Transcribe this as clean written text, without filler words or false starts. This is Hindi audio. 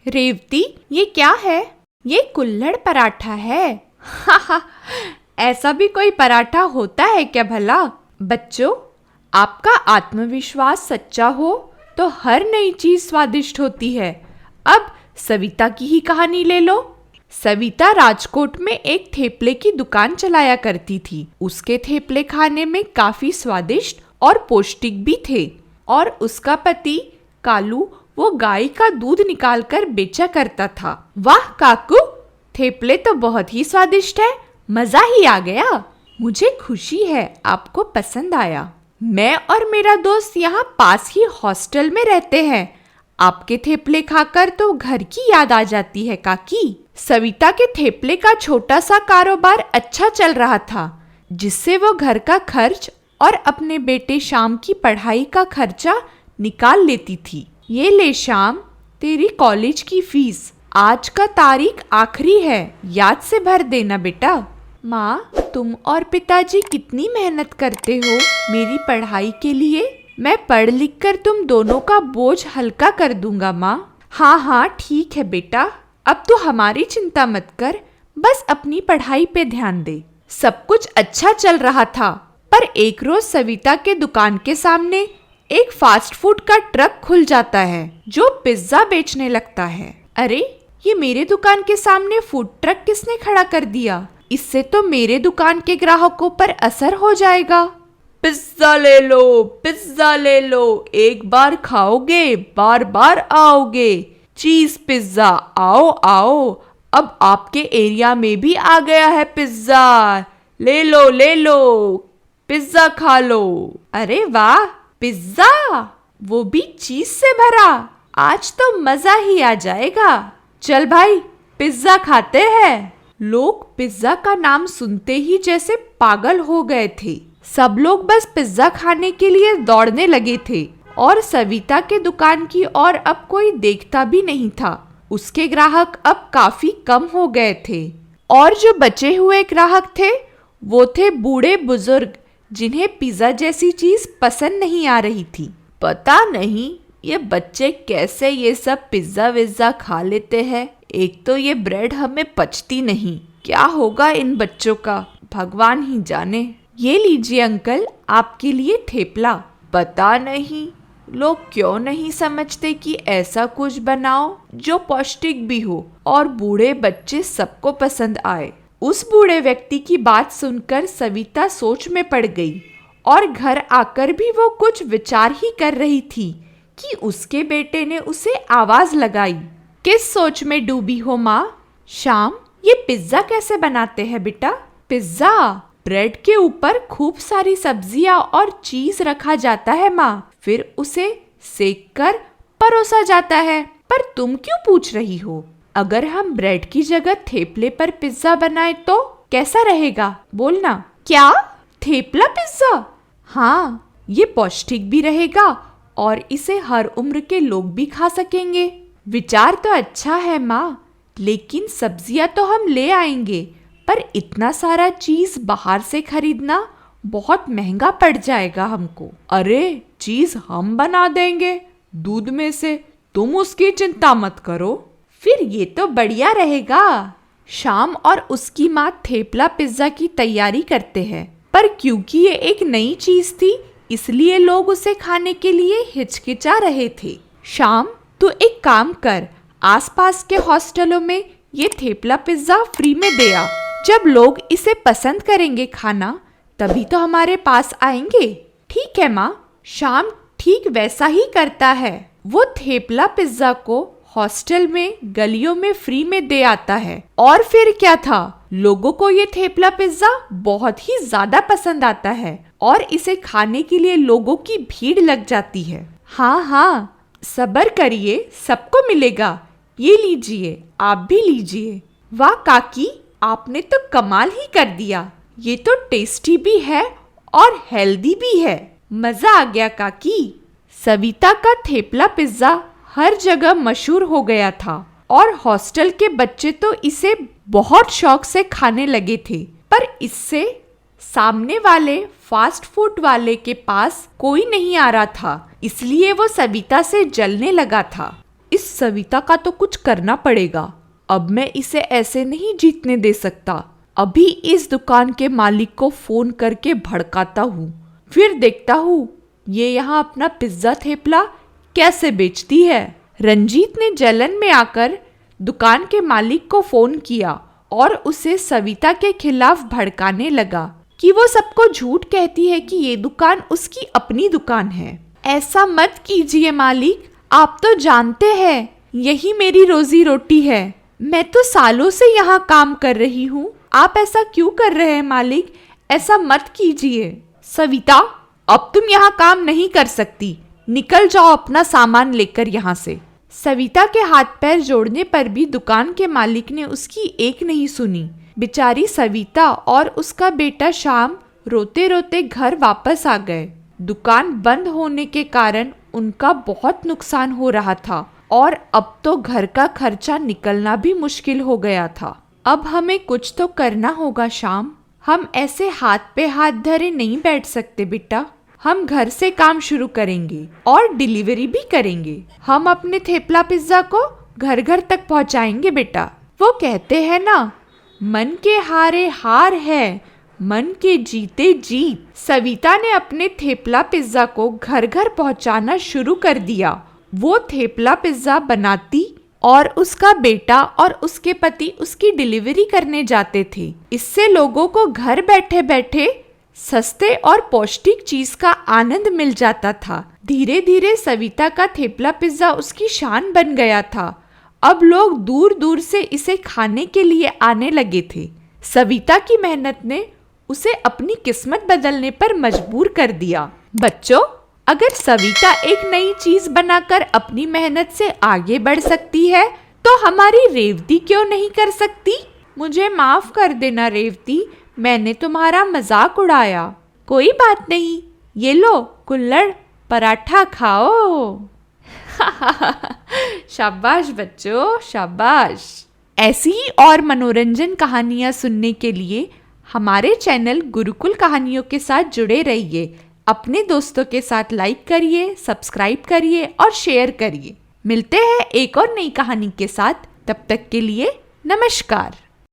रेवती, ये क्या है? ये कुल्हड़ पराठा है। हा, ऐसा भी कोई पराठा होता है क्या भला? बच्चों, आपका आत्मविश्वास सच्चा हो तो हर नई चीज स्वादिष्ट होती है। अब सविता की ही कहानी ले लो। सविता राजकोट में एक थेपले की दुकान चलाया करती थी। उसके थेपले खाने में काफी स्वादिष्ट और पौष्टिक भी थे। और उसका पति कालू वो गाय का दूध निकालकर बेचा करता था। वाह काकू, थेपले तो बहुत ही स्वादिष्ट है, मजा ही आ गया। मुझे खुशी है आपको पसंद आया। मैं और मेरा दोस्त यहाँ पास ही हॉस्टल में रहते हैं। आपके थेपले खाकर तो घर की याद आ जाती है काकी। सविता के थेपले का छोटा सा कारोबार अच्छा चल रहा था, जिससे वो घर का खर्च और अपने बेटे श्याम की पढ़ाई का खर्चा निकाल लेती थी। ये ले श्याम, तेरी कॉलेज की फीस। आज का तारीख आखिरी है, याद से भर देना बेटा। माँ, तुम और पिताजी कितनी मेहनत करते हो मेरी पढ़ाई के लिए। मैं पढ़ लिख कर तुम दोनों का बोझ हल्का कर दूंगा माँ। हाँ हाँ ठीक है बेटा, अब तो हमारी चिंता मत कर, बस अपनी पढ़ाई पे ध्यान दे। सब कुछ अच्छा चल रहा था, पर एक रोज सविता के दुकान के सामने एक फास्ट फूड का ट्रक खुल जाता है जो पिज्जा बेचने लगता है। अरे, ये मेरे दुकान के सामने फूड ट्रक किसने खड़ा कर दिया? इससे तो मेरे दुकान के ग्राहकों पर असर हो जाएगा। पिज्जा ले लो, पिज्जा ले लो, एक बार खाओगे बार बार आओगे। चीज पिज्जा, आओ आओ, अब आपके एरिया में भी आ गया है पिज्जा। ले लो ले लो, पिज्जा खा लो। अरे वाह, पिज्जा, वो भी चीज से भरा। आज तो मजा ही आ जाएगा। चल भाई, पिज्जा खाते हैं। लोग पिज्जा का नाम सुनते ही जैसे पागल हो गए थे। सब लोग बस पिज्जा खाने के लिए दौड़ने लगे थे और सविता के दुकान की ओर अब कोई देखता भी नहीं था। उसके ग्राहक अब काफी कम हो गए थे और जो बचे हुए ग्राहक थे वो थे बूढ़े बुजुर्ग, जिन्हें पिज्जा जैसी चीज पसंद नहीं आ रही थी। पता नहीं ये बच्चे कैसे ये सब पिज्जा विज्जा खा लेते हैं। एक तो ये ब्रेड हमें पचती नहीं। क्या होगा इन बच्चों का, भगवान ही जाने। ये लीजिए अंकल, आपके लिए थेपला। पता नहीं लोग क्यों नहीं समझते कि ऐसा कुछ बनाओ जो पौष्टिक भी हो और बूढ़े बच्चे सबको पसंद आए। उस बूढ़े व्यक्ति की बात सुनकर सविता सोच में पड़ गई और घर आकर भी वो कुछ विचार ही कर रही थी कि उसके बेटे ने उसे आवाज लगाई। किस सोच में डूबी हो माँ? श्याम, ये पिज्जा कैसे बनाते हैं बेटा? पिज्जा ब्रेड के ऊपर खूब सारी सब्जियां और चीज रखा जाता है माँ, फिर उसे सेक कर परोसा जाता है। पर तुम क्यों पूछ रही हो? अगर हम ब्रेड की जगह थेपले पर पिज्जा बनाए तो कैसा रहेगा? बोलना। क्या, थेपला पिज्जा? हाँ, ये पौष्टिक भी रहेगा और इसे हर उम्र के लोग भी खा सकेंगे। विचार तो अच्छा है माँ, लेकिन सब्जियां तो हम ले आएंगे, पर इतना सारा चीज बाहर से खरीदना बहुत महंगा पड़ जाएगा हमको। अरे, चीज हम बना देंगे दूध में से, तुम उसकी चिंता मत करो। फिर ये तो बढ़िया रहेगा। श्याम और उसकी माँ थेपला पिज्जा की तैयारी करते हैं, पर क्योंकि ये एक नई चीज थी इसलिए लोग उसे खाने के लिए हिचकिचा रहे थे। श्याम, तू एक काम कर, आसपास के हॉस्टलों में ये थेपला पिज्जा फ्री में दे आ। जब लोग इसे पसंद करेंगे खाना, तभी तो हमारे पास आएंगे। ठीक है माँ। श्याम ठीक वैसा ही करता है। वो थेपला पिज्जा को हॉस्टल में गलियों में फ्री में दे आता है। और फिर क्या था, लोगों को ये थेपला पिज्जा बहुत ही ज्यादा पसंद आता है और इसे खाने के लिए लोगों की भीड़ लग जाती है। हाँ हाँ, सब्र करिए, सबको मिलेगा। ये लीजिए, आप भी लीजिए। वाह काकी, आपने तो कमाल ही कर दिया। ये तो टेस्टी भी है और हेल्दी भी है। मजा आ गया काकी। सविता का थेपला पिज्जा हर जगह मशहूर हो गया था और हॉस्टल के बच्चे तो इसे बहुत शौक से खाने लगे थे। पर इससे सामने वाले फास्ट फूड वाले के पास कोई नहीं आ रहा था, इसलिए वो सविता से जलने लगा था। इस सविता का तो कुछ करना पड़ेगा। अब मैं इसे ऐसे नहीं जीतने दे सकता। अभी इस दुकान के मालिक को फोन करके भड़काता हूँ, फिर देखता हूँ ये यहाँ अपना पिज्जा थेपला कैसे बेचती है। रंजीत ने जलन में आकर दुकान के मालिक को फोन किया और उसे सविता के खिलाफ भड़काने लगा कि वो सबको झूठ कहती है कि ये दुकान उसकी अपनी दुकान है। ऐसा मत कीजिए मालिक, आप तो जानते हैं यही मेरी रोजी रोटी है। मैं तो सालों से यहाँ काम कर रही हूँ। आप ऐसा क्यों कर रहे हैं मालिक? ऐसा मत कीजिए। सविता, अब तुम यहाँ काम नहीं कर सकती, निकल जाओ अपना सामान लेकर यहाँ से। सविता के हाथ पैर जोड़ने पर भी दुकान के मालिक ने उसकी एक नहीं सुनी। बेचारी सविता और उसका बेटा श्याम रोते रोते घर वापस आ गए। दुकान बंद होने के कारण उनका बहुत नुकसान हो रहा था और अब तो घर का खर्चा निकलना भी मुश्किल हो गया था। अब हमें कुछ तो करना होगा श्याम। हम ऐसे हाथ पे हाथ धरे नहीं बैठ सकते बेटा। हम घर से काम शुरू करेंगे और डिलीवरी भी करेंगे। हम अपने थेपला पिज्जा को घर घर तक पहुंचाएंगे बेटा। वो कहते हैं ना, मन के हारे हार है, मन के जीते जीत। सविता ने अपने थेपला पिज्जा को घर घर पहुंचाना शुरू कर दिया। वो थेपला पिज्जा बनाती और उसका बेटा और उसके पति उसकी डिलीवरी करने जाते थे। इससे लोगों को घर बैठे बैठे सस्ते और पौष्टिक चीज का आनंद मिल जाता था। धीरे धीरे सविता का थेपला पिज्जा उसकी शान बन गया था। अब लोग दूर दूर से इसे खाने के लिए आने लगे थे। सविता की मेहनत ने उसे अपनी किस्मत बदलने पर मजबूर कर दिया। बच्चों, अगर सविता एक नई चीज बनाकर अपनी मेहनत से आगे बढ़ सकती है तो हमारी रेवती क्यों नहीं कर सकती? मुझे माफ कर देना रेवती, मैंने तुम्हारा मजाक उड़ाया। कोई बात नहीं, ये लो कुल्हड़ पराठा खाओ। शाबाश बच्चों, शाबाश। ऐसी ही और मनोरंजन कहानियाँ सुनने के लिए हमारे चैनल गुरुकुल कहानियों के साथ जुड़े रहिए। अपने दोस्तों के साथ लाइक करिए, सब्सक्राइब करिए और शेयर करिए। मिलते हैं एक और नई कहानी के साथ। तब तक के लिए नमस्कार।